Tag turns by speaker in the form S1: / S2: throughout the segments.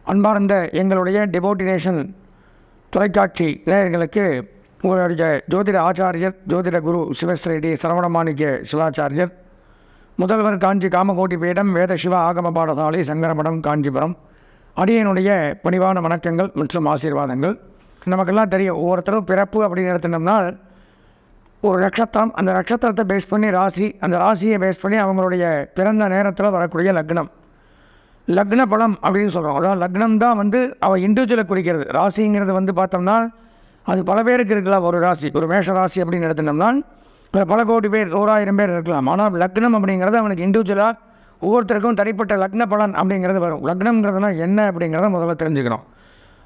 S1: அன்பார்ந்த எங்களுடைய டிவோட்டினேஷன் தொலைக்காட்சி நேயர்களுக்கு உங்களுடைய ஜோதிட ஆச்சாரியர் ஜோதிட குரு சிவஸ்ரீ சரவணமாணிக்க சிவாச்சாரியர் முதல்வர் காஞ்சி காமகோட்டி பீடம் வேத சிவ ஆகம பாடசாலை சங்கரமடம் காஞ்சிபுரம் அடியனுடைய பணிவான வணக்கங்கள் மற்றும் ஆசீர்வாதங்கள். நமக்கெல்லாம் தெரியும், ஒவ்வொருத்தரும் பிறப்பு அப்படின்னு எடுத்துட்டோம்னா ஒரு நட்சத்திரம், அந்த நட்சத்திரத்தை பேஸ் பண்ணி ராசி, அந்த ராசியை பேஸ் பண்ணி அவங்களுடைய பிறந்த நேரத்தில் வரக்கூடிய லக்ன பலம் அப்படின்னு சொல்கிறோம். அதாவது லக்னம் தான் அவள் இண்டிவிஜுவலை குறிக்கிறது. ராசிங்கிறது பார்த்தோம்னா அது பல பேருக்கு இருக்கலாம். ஒரு ராசி, ஒரு மேஷ ராசி அப்படின்னு எடுத்துட்டோம்னா பல கோடி பேர், 100,000 பேர் இருக்கலாம். ஆனால் லக்னம் அப்படிங்கிறது அவனுக்கு இண்டிவிஜுவலாக ஒவ்வொருத்தருக்கும் தனிப்பட்ட லக்ன பலன் அப்படிங்கிறது வரும். லக்னம்ங்கிறதுனா என்ன அப்படிங்கிறத முதல்ல தெரிஞ்சுக்கணும்.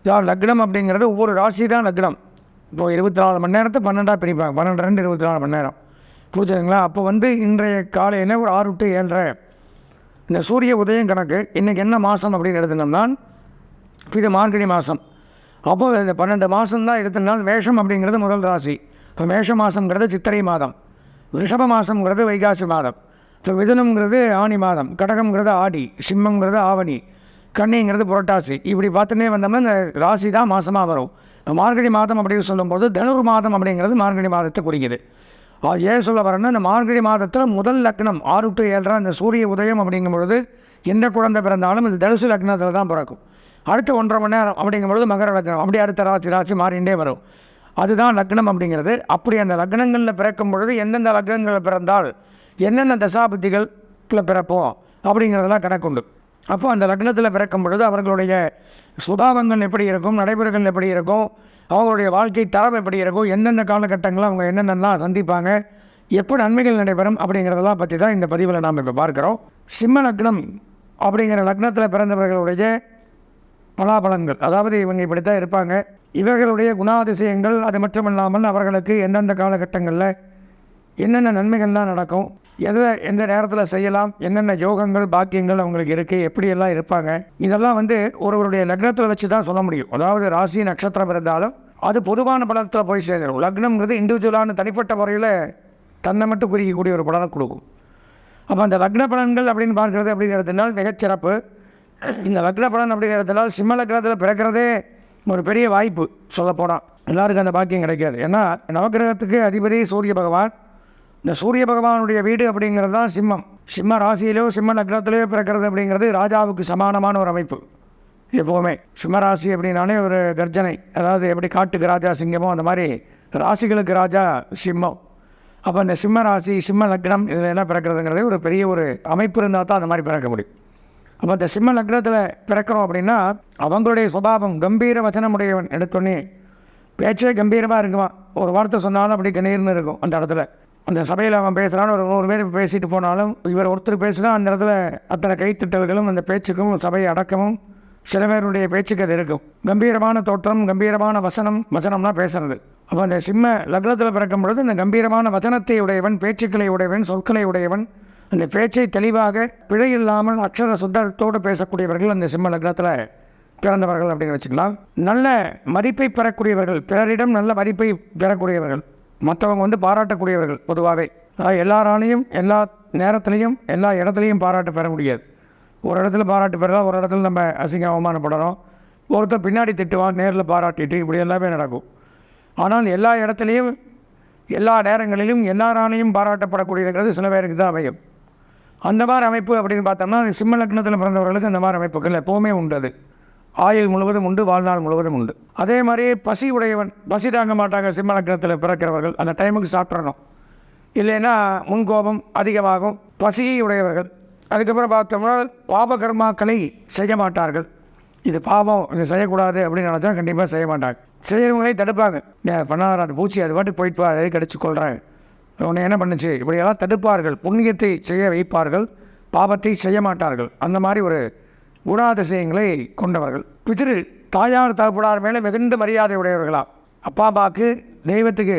S1: அதாவது லக்னம் அப்படிங்கிறது ஒவ்வொரு ராசி தான் லக்னம். இப்போது 24 மணி நேரத்தை 12ஆக பிரிப்பாங்க. 12 24 மணி நேரம், புரிஞ்சுதுங்களா? அப்போ இன்றைய காலையில் ஒரு 6 to 7:30 இந்த சூரிய உதயம் கணக்கு. இன்றைக்கி என்ன மாதம் அப்படின்னு எடுத்துனோம்னா இது மார்கழி மாதம். அப்போது இந்த 12 மாதம்தான் எடுத்தனால் மேஷம் அப்படிங்கிறது முதல் ராசி. இப்போ மேஷ மாதங்கிறது சித்திரை மாதம், ரிஷப மாதங்கிறது வைகாசி மாதம், இப்போ மிதுனம்ங்கிறது ஆனி மாதம், கடகம்ங்கிறது ஆடி, சிம்மங்கிறது ஆவணி, கன்னிங்கிறது புரட்டாசி. இப்படி பார்த்துன்னே வந்தோம்னா இந்த ராசி தான் மாதமாக வரும். மார்கழி மாதம் அப்படின்னு சொல்லும்போது தனுர் மாதம் அப்படிங்கிறது மார்கழி மாதத்தை குறிக்குது. ஏன் சொல்ல வரேன்னா, இந்த மார்கழி மாதத்தில் முதல் லக்னம் 6 to 7:30 இந்த சூரிய உதயம் அப்படிங்கும்பொழுது எந்த குழந்தை பிறந்தாலும் இது தனுசு லக்னத்தில் தான் பிறக்கும். அடுத்த 1.5 மணி நேரம் அப்படிங்கும்பொழுது மகர லக்னம், அப்படி அடுத்த ராசி மாறிண்டே வரும். அதுதான் லக்னம் அப்படிங்கிறது. அப்படி அந்த லக்னங்களில் பிறக்கும் பொழுது எந்தெந்த லக்னங்களில் பிறந்தால் என்னென்ன தசாபுத்திகளில் பிறப்போம் அப்படிங்கிறதெல்லாம் கணக்குண்டு. அப்போ அந்த லக்னத்தில் பிறக்கும் பொழுது அவர்களுடைய சுபாவங்கள் எப்படி இருக்கும், நடைமுறைகள் எப்படி இருக்கும், அவங்களுடைய வாழ்க்கை தரம் எப்படி இருக்கும், எந்தெந்த காலகட்டங்களில் அவங்க என்னென்னலாம் சந்திப்பாங்க, எப்படி நன்மைகள் நடைபெறும் அப்படிங்கிறதெல்லாம் பற்றி தான் இந்த பதிவில் நாம் இப்போ பார்க்குறோம். சிம்ம லக்னம் அப்படிங்கிற லக்னத்தில் பிறந்தவர்களுடைய பலாபலன்கள், அதாவது இவங்க இப்படித்தான் இருப்பாங்க, இவர்களுடைய குணாதிசயங்கள், அது மட்டும் இல்லாமல் அவர்களுக்கு எந்தெந்த காலகட்டங்களில் என்னென்ன நன்மைகள்லாம் நடக்கும், எந்த நேரத்தில் செய்யலாம், என்னென்ன யோகங்கள் பாக்கியங்கள் அவங்களுக்கு இருக்குது, எப்படியெல்லாம் இருப்பாங்க, இதெல்லாம் ஒருவருடைய லக்னத்தில் வச்சு தான் சொல்ல முடியும். அதாவது ராசி நட்சத்திரம் இருந்தாலும் அது பொதுவான பலத்தில் போய் சேர்ந்துடும். லக்னம்ங்கிறது இண்டிவிஜுவலான தனிப்பட்ட முறையில் தன்னை மட்டும் குறிக்கக்கூடிய ஒரு பலனை கொடுக்கும். அப்போ அந்த லக்ன பலன்கள் அப்படின்னு பார்க்குறது அப்படிங்கிறதுனால் மிகச்சிறப்பு. இந்த லக்ன பலன் அப்படிங்கிறதுனால் சிம்ம லக்னத்தில் பிறக்கிறதே ஒரு பெரிய வாய்ப்பு. சொல்லப்போனால் எல்லாருக்கும் அந்த பாக்கியம் கிடைக்காது. ஏன்னா நவகிரகத்துக்கு அதிபதி சூரிய பகவான். இந்த சூரிய பகவானுடைய வீடு அப்படிங்கிறது தான் சிம்மம். சிம்ம ராசியிலோ சிம்ம லக்னத்திலேயோ பிறக்கிறது அப்படிங்கிறது ராஜாவுக்கு சமானமான ஒரு அமைப்பு. எப்போவுமே சிம்ம ராசி அப்படின்னாலே ஒரு கர்ஜனை, அதாவது எப்படி காட்டுக்கு ராஜா சிங்கமோ அந்த மாதிரி ராசிகளுக்கு ராஜா சிம்மம். அப்போ இந்த சிம்ம ராசி சிம்ம லக்னம் இதில் என்ன பிறக்கிறதுங்கிறதே ஒரு பெரிய ஒரு அமைப்பு இருந்தால் தான் அந்த மாதிரி பிறக்க முடியும். அப்போ இந்த சிம்ம லக்னத்தில் பிறக்கிறோம் அப்படின்னா அவங்களுடைய சுபாவம் கம்பீர வச்சனமுடையவன். எடுத்தோடனே பேச்சே கம்பீரமாக இருக்குமா, ஒரு வார்த்தை சொன்னாலும் அப்படி கணீர்னு இருக்கும். அந்த இடத்துல அந்த சபையில் அவன் பேசுகிறான்னு ஒரு 100 பேர் பேசிட்டு போனாலும் இவர் ஒருத்தர் பேசுனா அந்த இடத்துல அத்தனை கைத்திட்டல்களும் அந்த பேச்சுக்கும் சபையை அடக்கமும் சில பேருடைய பேச்சுக்கு அது இருக்கும். கம்பீரமான தோற்றம், கம்பீரமான வசனம்னா பேசுறது. அப்போ அந்த சிம்ம லக்னத்தில் பிறக்கும் பொழுது இந்த கம்பீரமான வசனத்தை உடையவன், பேச்சுக்களை உடையவன், சொற்களை உடையவன், அந்த பேச்சை தெளிவாக பிழை இல்லாமல் அக்ஷர சுத்தத்தோடு பேசக்கூடியவர்கள் அந்த சிம்ம லக்னத்தில் பிறந்தவர்கள் அப்படின்னு வச்சுக்கலாம். நல்ல மதிப்பை பெறக்கூடியவர்கள், பிறரிடம் நல்ல மதிப்பை பெறக்கூடியவர்கள், மற்றவங்க பாராட்டக்கூடியவர்கள். பொதுவாகவே எல்லாராலையும் எல்லா நேரத்துலையும் எல்லா இடத்துலையும் பாராட்டு பெற முடியாது. ஒரு இடத்துல பாராட்டு பெறலாம், ஒரு இடத்துல நம்ம அசிங்க அவமானப்படணும், ஒருத்தர் பின்னாடி திட்டுவான், நேரில் பாராட்டிட்டு, இப்படி எல்லாமே நடக்கும். ஆனால் எல்லா இடத்துலையும் எல்லா நேரங்களிலும் எல்லாராலையும் பாராட்டப்படக்கூடியதுங்கிறது சில பேருக்கு தான் அமையும். அந்த மாதிரி அமைப்பு அப்படின்னு பார்த்தோம்னா சிம்ம லக்னத்தில் பிறந்தவர்களுக்கு அந்த மாதிரி அமைப்புகள் எப்போவுமே உண்டு. அது ஆயுள் முழுவதும் உண்டு, வாழ்நாள் முழுவதும் உண்டு. அதே மாதிரி பசி உடையவன், பசி தாங்க மாட்டாங்க சிம்ம லக்னத்தில் பிறக்கிறவர்கள். அந்த டைமுக்கு சாப்பிட்றணும், இல்லைன்னா முன்கோபம் அதிகமாகும். பசியை உடையவர்கள். அதுக்கப்புறம் பார்த்தோம்னா பாபகர்மாக்களை செய்ய மாட்டார்கள். இது பாவம், இது செய்யக்கூடாது அப்படின்னு நினச்சா கண்டிப்பாக செய்ய மாட்டாங்க. செய்கிறவங்களே தடுப்பாங்க. பண்ணாத பூச்சி அது பாட்டுக்கு போயிட்டு வா, அதை கடிச்சு கொள்கிறேன், உன்னை என்ன பண்ணுச்சு, இப்படியெல்லாம் தடுப்பார்கள். புண்ணியத்தை செய்ய வைப்பார்கள், பாவத்தை செய்ய மாட்டார்கள். அந்த மாதிரி ஒரு குணாதிசயங்களை கொண்டவர்கள். பிதிரு தாயார் தகப்பனார் மேலே மிகுந்த மரியாதை உடையவர்களாம். அப்பா அம்மாவுக்கு தெய்வத்துக்கு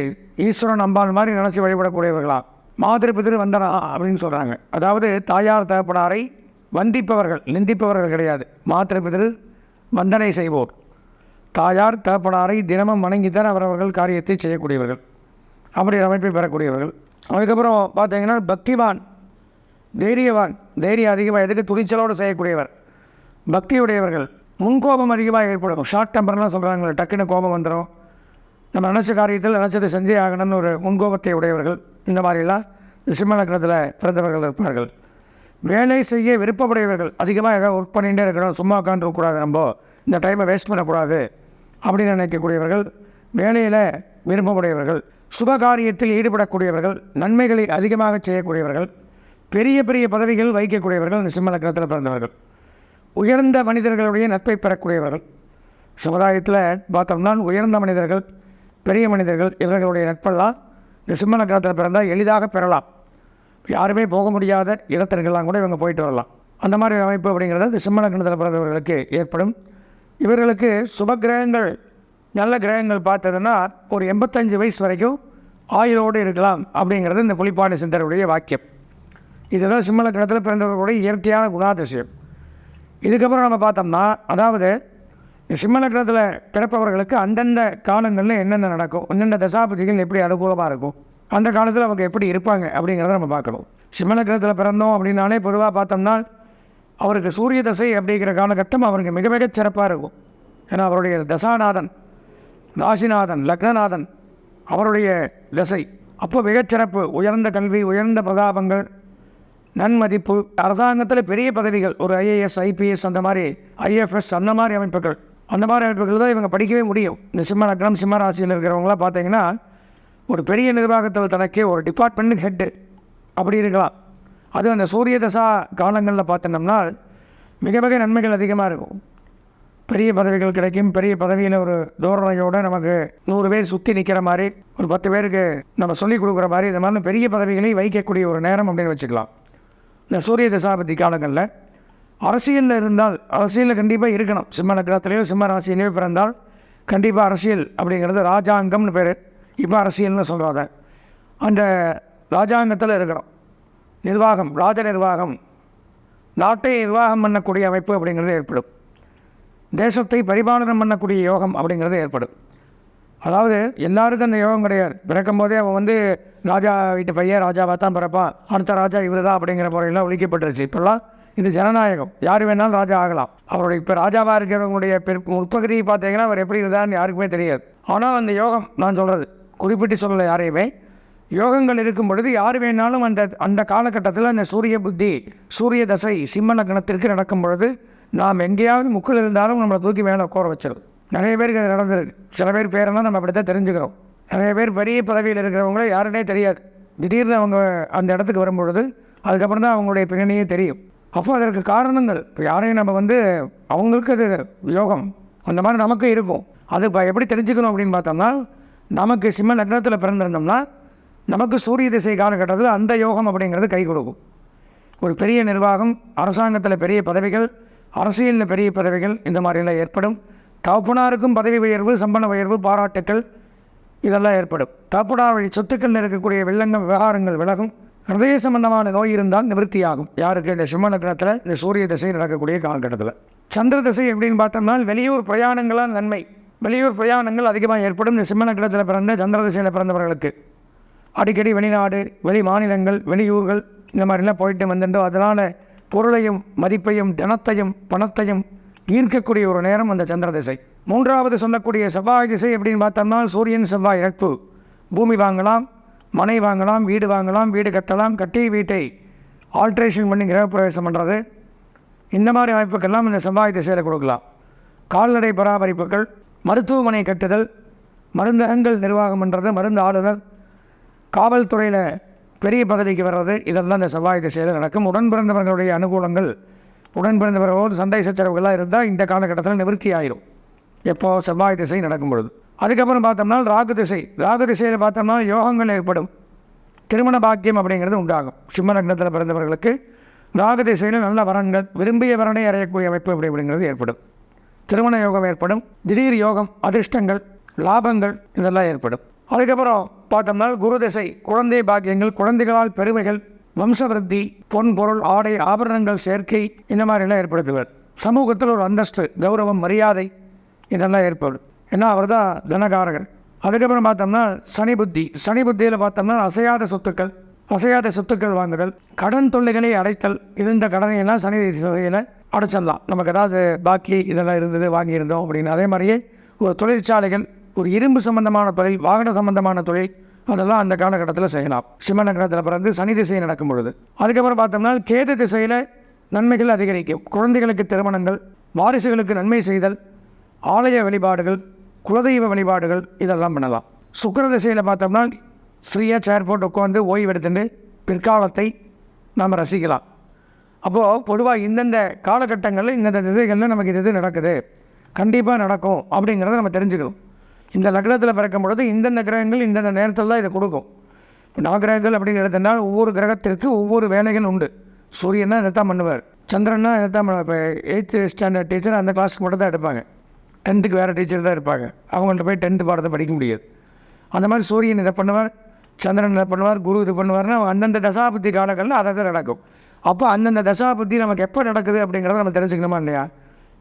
S1: ஈஸ்வரன் அம்பாள் மாதிரி நினச்சி வழிபடக்கூடியவர்களாம். மாதிரி பிதிரு வந்தனா அப்படின்னு சொல்கிறாங்க. அதாவது தாயார் தகப்பனாரை வந்திப்பவர்கள், நிந்திப்பவர்கள் கிடையாது. மாத்திரை பிதிரு வந்தனை செய்வோர். தாயார் தகப்பனாரை தினமும் வணங்கித்தான் அவரவர்கள் காரியத்தை செய்யக்கூடியவர்கள். அப்படி அமைப்பை பெறக்கூடியவர்கள். அதுக்கப்புறம் பார்த்தீங்கன்னா பக்திவான், தைரியவான், தைரியம் அதிகமாக எதுக்கு துணிச்சலோடு செய்யக்கூடியவர், பக்தியுடையவர்கள். முன்கோபம் அதிகமாக ஏற்படும். ஷார்ட் டெம்பர்லாம் சொல்கிறாங்களே, டக்குன்னு கோபம் வந்துடும். நம்ம நினச்ச காரியத்தில் நினச்சதை செஞ்சே ஆகணும்னு ஒரு முன்கோபத்தை உடையவர்கள். இந்த மாதிரிலாம் இந்த சிம்ம லக்னத்தில் பிறந்தவர்கள் இருப்பார்கள். வேலை செய்ய விருப்பமுடையவர்கள். அதிகமாக ஏதாவது ஒர்க் பண்ணிகிட்டே இருக்கணும், சும்மா உட்காந்துருக்கக்கூடாது, நம்ம இந்த டைமை வேஸ்ட் பண்ணக்கூடாது அப்படின்னு நினைக்கக்கூடியவர்கள். வேலையில் விருப்பமுடையவர்கள். சுபகாரியத்தில் ஈடுபடக்கூடியவர்கள். நன்மைகளை அதிகமாக செய்யக்கூடியவர்கள். பெரிய பெரிய பதவிகள் வகிக்கக்கூடியவர்கள் இந்த சிம்ம லக்னத்தில் பிறந்தவர்கள். உயர்ந்த மனிதர்களுடைய நட்பை பெறக்கூடியவர்கள். சமுதாயத்தில் பார்த்தோம்னா உயர்ந்த மனிதர்கள், பெரிய மனிதர்கள், இவர்களுடைய நட்பெல்லாம் இந்த சிம்ம லக்னத்தில் பிறந்தால் எளிதாக பெறலாம். யாருமே போக முடியாத இடத்திற்கெல்லாம் கூட இவங்க போயிட்டு வரலாம். அந்த மாதிரி அமைப்பு அப்படிங்கிறது இந்த சிம்ம லக்னத்தில் பிறந்தவர்களுக்கு ஏற்படும். இவர்களுக்கு சுப கிரகங்கள், நல்ல கிரகங்கள் பார்த்ததுன்னா ஒரு 85 வயசு வரைக்கும் ஆயுளோடு இருக்கலாம் அப்படிங்கிறது இந்த புலிப்பாணி சிந்தருடைய வாக்கியம். இதுதான் சிம்ம லக்னத்தில் பிறந்தவர்களுடைய இயற்கையான குணாதிசயம். இதுக்கப்புறம் நம்ம பார்த்தோம்னா, அதாவது சிம்ம லக்னத்தில் பிறப்பவர்களுக்கு அந்தந்த காலங்களில் என்னென்ன நடக்கும், என்னென்ன தசாபதிகள் எப்படி அனுகூலமாக இருக்கும், அந்த காலத்தில் அவங்க எப்படி இருப்பாங்க அப்படிங்கிறத நம்ம பார்க்கணும். சிம்ம லக்னத்தில் பிறந்தோம் அப்படின்னாலே பொதுவாக பார்த்தோம்னா அவருக்கு சூரிய தசை அப்படிங்கிற காலகட்டம் அவருக்கு மிக மிகச் சிறப்பாக இருக்கும். ஏன்னா அவருடைய தசாநாதன், ராசிநாதன், லக்னநாதன் அவருடைய தசை. அப்போ மிகச்சிறப்பு, உயர்ந்த கல்வி, உயர்ந்த பிரதாபங்கள், நன்மதிப்பு, அரசாங்கத்தில் பெரிய பதவிகள், ஒரு ஐஏஎஸ், ஐபிஎஸ், அந்த மாதிரி ஐஎஃப்எஸ், அந்த மாதிரி அமைப்புகள் தான் இவங்க படிக்கவே முடியும். இந்த சிம்ம லக்னம், சிம்ம ராசியில் இருக்கிறவங்களாம் பார்த்தீங்கன்னா ஒரு பெரிய நிர்வாகத்தில் தனக்கே ஒரு டிபார்ட்மெண்ட்டுக்கு ஹெட்டு அப்படி இருக்கலாம். அது அந்த சூரிய தசா காலங்களில் பார்த்தோம்னா மிக மிக நன்மைகள் அதிகமாக இருக்கும். பெரிய பதவிகள் கிடைக்கும். பெரிய பதவியில் ஒரு தோரணையோடு நமக்கு 100 பேர் சுற்றி நிற்கிற மாதிரி, ஒரு 10 பேருக்கு நம்ம சொல்லிக் கொடுக்குற மாதிரி, இந்த மாதிரி பெரிய பதவிகளை வைக்கக்கூடிய ஒரு நேரம் அப்படின்னு வச்சுக்கலாம். இந்த சூரிய தசாபதி காலங்களில் அரசியலில் இருந்தால், அரசியலில் கண்டிப்பாக இருக்கணும். சிம்ம லக்னத்திலேயோ சிம்ம ராசியிலேயோ பிறந்தால் கண்டிப்பாக அரசியல் அப்படிங்கிறது ராஜாங்கம்னு பேர். இப்போ அரசியல்னு சொல்கிறாங்க. அந்த ராஜாங்கத்தில் இருக்கணும். நிர்வாகம், ராஜ நிர்வாகம், நாட்டை நிர்வாகம் பண்ணக்கூடிய அமைப்பு அப்படிங்கிறது ஏற்படும். தேசத்தை பரிபாலனம் பண்ணக்கூடிய யோகம் அப்படிங்கிறது ஏற்படும். அதாவது எல்லாருக்கும் அந்த யோகம் கிடையாது. பிறக்கும் போதே அவன் ராஜா வீட்டு பையன் ராஜாவாக தான் பிறப்பான், அடுத்த ராஜா இவர் தான் அப்படிங்கிற முறையெல்லாம் ஒழிக்கப்பட்டுருச்சு. இப்போல்லாம் இது ஜனநாயகம், யார் வேணாலும் ராஜா ஆகலாம். அவருடைய இப்போ ராஜாவாக இருக்கிறவங்களுடைய உட்பகுதியை பார்த்தீங்கன்னா அவர் எப்படி இருந்தான்னு யாருக்குமே தெரியாது. ஆனால் அந்த யோகம், நான் சொல்கிறது குறிப்பிட்டு சொல்லலை யாரையுமே, யோகங்கள் இருக்கும் பொழுது யார் வேணாலும் அந்த காலகட்டத்தில் அந்த சூரிய புத்தி, சூரிய தசை சிம்ம லக்னத்திற்கு நடக்கும் பொழுது நாம் எங்கேயாவது முக்கில் இருந்தாலும் நம்மளை தூக்கி மேலே உட்கார வச்சிடும். நிறைய பேருக்கு அது நடந்திருக்கு. சில பேர் பேரெல்லாம் நம்ம அப்படி தான் தெரிஞ்சுக்கிறோம். நிறைய பேர் பெரிய பதவியில் இருக்கிறவங்களே யாருன்னே தெரியாது. திடீர்னு அவங்க அந்த இடத்துக்கு வரும்பொழுது அதுக்கப்புறம் தான் அவங்களுடைய பின்னணியே தெரியும். அப்போ அதற்கு காரணங்கள், இப்போ யாரையும் நம்ம அவங்களுக்கு அது யோகம் அந்த மாதிரி நமக்கு இருக்கும். அது இப்போ எப்படி தெரிஞ்சுக்கணும் அப்படின்னு பார்த்தோம்னா, நமக்கு சிம்ம லக்னத்தில் பிறந்திருந்தோம்னா நமக்கு சூரிய திசை காலகட்டத்தில் அந்த யோகம் அப்படிங்கிறது கை கொடுக்கும். ஒரு பெரிய நிர்வாகம், அரசாங்கத்தில் பெரிய பதவிகள், அரசியலில் பெரிய பதவிகள், இந்த மாதிரியெல்லாம் ஏற்படும். தகப்பனாருக்கும் பதவி உயர்வு, சம்பள உயர்வு, பாராட்டுக்கள் இதெல்லாம் ஏற்படும். தகப்பனார் வழி சொத்துக்களில் இருக்கக்கூடிய விவகாரங்கள் விலகும். ஹிருதய சம்பந்தமான நோய் இருந்தால் நிவர்த்தியாகும். யாருக்கு? இந்த சிம்ம லக்னத்தில் இந்த சூரிய திசை நடக்கக்கூடிய காலகட்டத்தில். சந்திர திசை எப்படின்னு பார்த்தோம்னா வெளியூர் பிரயாணங்களால் நன்மை. வெளியூர் பிரயாணங்கள் அதிகமாக ஏற்படும் இந்த சிம்ம லக்னத்தில் பிறந்த சந்திர திசையில் பிறந்தவர்களுக்கு. அடிக்கடி வெளிநாடு, வெளி மாநிலங்கள், வெளியூர்கள் இந்த மாதிரிலாம் போயிட்டு வந்துட்டோ அதனால் பொருளையும் மதிப்பையும் தனத்தையும் பணத்தையும் ஈர்க்கக்கூடிய ஒரு நேரம் அந்த சந்திர திசை. மூன்றாவது சொல்லக்கூடிய செவ்வாய் திசை எப்படின்னு பார்த்தோம்னா சூரியன் செவ்வாய் இழப்பு. பூமி வாங்கலாம், மனை வாங்கலாம், வீடு வாங்கலாம், வீடு கட்டலாம், கட்டி வீட்டை ஆல்ட்ரேஷன் பண்ணி கிரகப்பிரவேசம் பண்ணுறது, இந்த மாதிரி அமைப்புக்கெல்லாம் இந்த செவ்வாய் திசையில் கொடுக்கலாம். கால்நடை பராமரிப்புகள், மருத்துவமனை கட்டுதல், மருந்தகங்கள் நிர்வாகம் பண்ணுறது, மருந்து ஆளுநர், காவல்துறையில் பெரிய பதவிக்கு வர்றது, இதெல்லாம் இந்த செவ்வாய் திசையில் நடக்கும். உடன் பிறந்தவர்களுடைய அனுகூலங்கள், உடன் பிறந்தவர்களோடு சண்டை சச்சரவுகளாக இருந்தால் இந்த காலகட்டத்தில் நிவர்த்தி ஆயிரும். எப்போது? செவ்வாய் திசை நடக்கும் பொழுது. அதுக்கப்புறம் பார்த்தோம்னா ராகு திசை. ராகு திசையில் பார்த்தோம்னா யோகங்கள் ஏற்படும். திருமண பாக்கியம் அப்படிங்கிறது உண்டாகும். சிம்ம லக்னத்தில் பிறந்தவர்களுக்கு ராகு திசையில் நல்ல வரன்கள், விரும்பிய வரனை அடையக்கூடிய அமைப்பு அப்படிங்கிறது ஏற்படும். திருமண யோகம் ஏற்படும். திடீர் யோகம், அதிர்ஷ்டங்கள், லாபங்கள் இதெல்லாம் ஏற்படும். அதுக்கப்புறம் பார்த்தோம்னா குரு திசை. குழந்தை பாக்கியங்கள், குழந்தைகளால் பெருமைகள், வம்சவிருத்தி, பொன் பொருள் ஆடை ஆபரணங்கள் சேர்க்கை, இந்த மாதிரிலாம் ஏற்படுத்துவார். சமூகத்தில் ஒரு அந்தஸ்து, கௌரவம், மரியாதை இதெல்லாம் ஏற்படும். ஏன்னா அவர் தான் தனகாரகர். அதுக்கப்புறம் பார்த்தோம்னா சனி புத்தி. சனி புத்தியில் பார்த்தோம்னா அசையாத சொத்துக்கள் வாங்குதல், கடன் தொல்லைகளை அடைத்தல், இருந்த கடனையெல்லாம் சனி திசையில் அடைச்சிடலாம். நமக்கு ஏதாவது பாக்கி இதெல்லாம் இருந்தது வாங்கியிருந்தோம் அப்படின்னு. அதே மாதிரியே ஒரு தொழிற்சாலைகள், ஒரு இரும்பு சம்பந்தமான தொழில், வாகன சம்பந்தமான தொழில், அதெல்லாம் அந்த காலகட்டத்தில் செய்யலாம். சிம்ம லக்னத்தில் பிறந்து சனி திசை நடக்கும் பொழுது. அதுக்கப்புறம் பார்த்தோம்னா கேது திசையில் நன்மைகள் அதிகரிக்கும். குழந்தைகளுக்கு திருமணங்கள், வாரிசுகளுக்கு நன்மை செய்தல், ஆலய வழிபாடுகள், குலதெய்வ வழிபாடுகள் இதெல்லாம் பண்ணலாம். சுக்கிர திசையில் பார்த்தோம்னா ஃப்ரீயாக சேர் போட்டு உட்காந்து ஓய்வு எடுத்துட்டு பிற்காலத்தை நாம் ரசிக்கலாம். அப்போது பொதுவாக இந்தந்த காலகட்டங்களில் இந்தந்த திசைகளில் நமக்கு இது நடக்குது, கண்டிப்பாக நடக்கும் அப்படிங்கிறத நம்ம தெரிஞ்சுக்கணும். இந்த லக்னத்தில் பிறக்கும் பொழுது இந்தந்த கிரகங்கள் இந்தந்த நேரத்தில் தான் இதை கொடுக்கும். இப்போ நவகிரகங்கள் அப்படின்னு எடுத்தனால் ஒவ்வொரு கிரகத்திற்கு ஒவ்வொரு வேலைகள் உண்டு. சூரியன்னா இதைத்தான் பண்ணுவார், சந்திரன்னா இதைத்தான் பண்ணுவார். இப்போ 8th ஸ்டாண்டர்ட் டீச்சர் அந்த கிளாஸுக்கு மட்டும் தான் எடுப்பாங்க, 10th வேறு டீச்சர் தான் இருப்பாங்க. அவங்கள்ட்ட போய் 10th பாடத்தை படிக்க முடியாது. அந்த மாதிரி சூரியன் இதை பண்ணுவார், சந்திரன் இதை பண்ணுவார், குரு இது பண்ணுவார்னா அந்தந்த தசாபுத்தி காலங்களில் அதை தான் நடக்கும். அப்போ அந்தந்த தசாபுத்தி நமக்கு எப்போ நடக்குது அப்படிங்கிறத நம்ம தெரிஞ்சுக்கணுமா இல்லையா?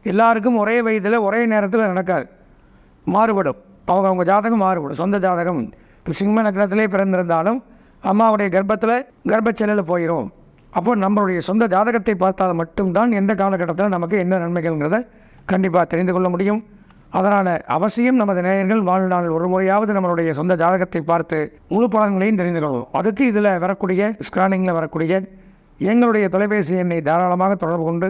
S1: எல்லாருக்கும் ஒரே வயதில் ஒரே நேரத்தில் நடக்காது, மாறுபடும். அவங்க ஜாதகம் மாறுபடும். சொந்த ஜாதகம் இப்போ சிம்ம லக்னத்திலே பிறந்திருந்தாலும் அம்மாவுடைய கர்ப்பத்தில் கர்ப்பச்செல்லில் போயிடும். அப்போ நம்மளுடைய சொந்த ஜாதகத்தை பார்த்தால் மட்டும்தான் எந்த காலகட்டத்தில் நமக்கு என்ன நன்மைகள்ங்கிறத கண்டிப்பாக தெரிந்து கொள்ள முடியும். அதனால் அவசியம் நமது நேயர்கள் வாழ்நாள் ஒரு முறையாவது நம்மளுடைய சொந்த ஜாதகத்தை பார்த்து முழு பலன்களையும் தெரிந்து கொள்வோம். அதுக்கு இதில் வரக்கூடிய ஸ்கிரானிங்கில் வரக்கூடிய எங்களுடைய தொலைபேசி எண்ணை தாராளமாக தொடர்பு கொண்டு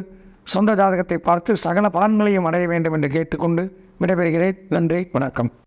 S1: சொந்த ஜாதகத்தை பார்த்து சகல பலன்களையும் அடைய வேண்டும் என்று கேட்டுக்கொண்டு விடைபெறுகிறேன். நன்றி, வணக்கம்.